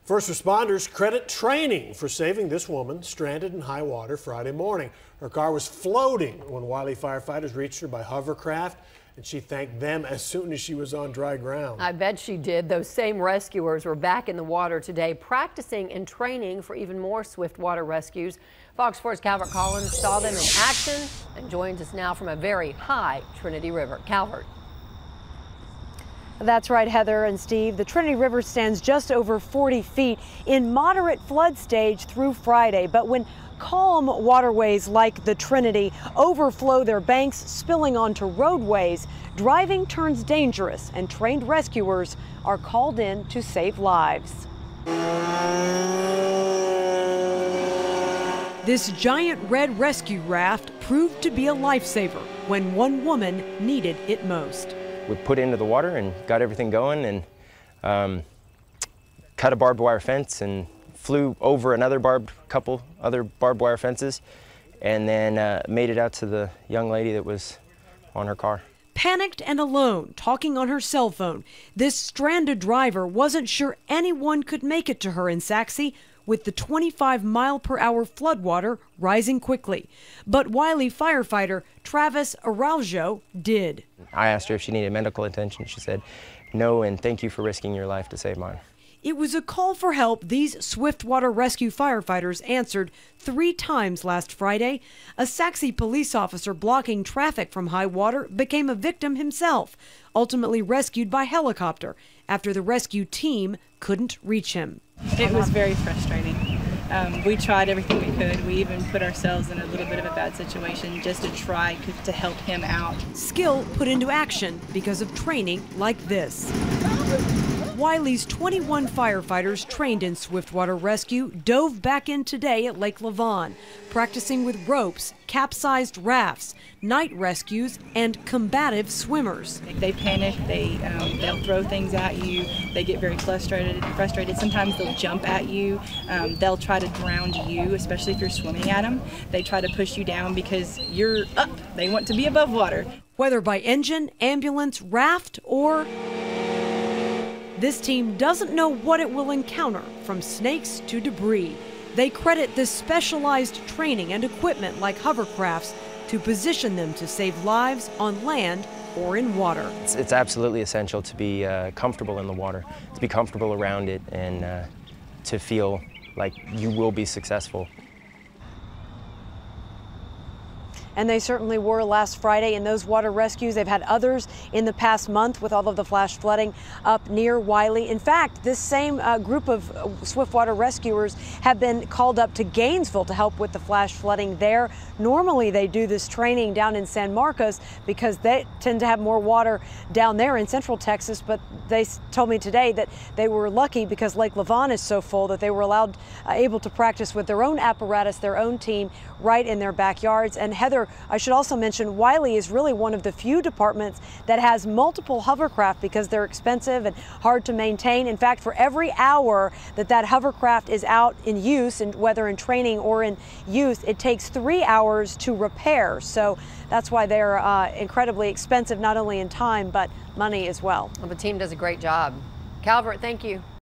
First responders credit training for saving this woman stranded in high water Friday morning. Her car was floating when Wiley firefighters reached her by hovercraft, and she thanked them as soon as she was on dry ground. I bet she did. Those same rescuers were back in the water today, practicing and training for even more swift water rescues. Fox 4's Calvert Collins saw them in action and joins us now from a very high Trinity River. Calvert. That's right, Heather and Steve. The Trinity River stands just over 40 feet in moderate flood stage through Friday. But when calm waterways like the Trinity overflow their banks, spilling onto roadways, driving turns dangerous and trained rescuers are called in to save lives. This giant red rescue raft proved to be a lifesaver when one woman needed it most. We put into the water and got everything going and cut a barbed wire fence and flew over couple other barbed wire fences and then made it out to the young lady that was on her car. Panicked and alone, talking on her cell phone, this stranded driver wasn't sure anyone could make it to her in Saxe with the 25-mile-per-hour floodwater rising quickly. But Wiley firefighter Travis Araujo did. I asked her if she needed medical attention. She said, "No, and thank you for risking your life to save mine." It was a call for help these swiftwater rescue firefighters answered 3 times last Friday. A Saxe police officer blocking traffic from high water became a victim himself, ultimately rescued by helicopter after the rescue team couldn't reach him. It was very frustrating. We tried everything we could. We even put ourselves in a little bit of a bad situation just to try to help him out. Skill put into action because of training like this. Wiley's 21 firefighters trained in swiftwater rescue dove back in today at Lake Lavon, practicing with ropes, capsized rafts, night rescues, and combative swimmers. They panic, they'll throw things at you, they get very frustrated. Sometimes they'll jump at you, they'll try to drown you, especially if you're swimming at them. They try to push you down because you're up. They want to be above water. Whether by engine, ambulance, raft, or this team doesn't know what it will encounter, from snakes to debris. They credit this specialized training and equipment like hovercrafts to position them to save lives on land or in water. It's absolutely essential to be comfortable in the water, to be comfortable around it, and to feel like you will be successful. And they certainly were last Friday in those water rescues. They've had others in the past month with all of the flash flooding up near Wiley. In fact, this same group of swiftwater rescuers have been called up to Gainesville to help with the flash flooding there. Normally they do this training down in San Marcos because they tend to have more water down there in central Texas, but they told me today that they were lucky because Lake Lavon is so full that they were able to practice with their own apparatus, their own team, right in their backyards. And Heather, I should also mention Wiley is really one of the few departments that has multiple hovercraft because they're expensive and hard to maintain. In fact, for every hour that hovercraft is out in use, and whether in training or in use, it takes 3 hours to repair. So that's why they're incredibly expensive, not only in time, but money as well. Well, the team does a great job. Calvert, thank you.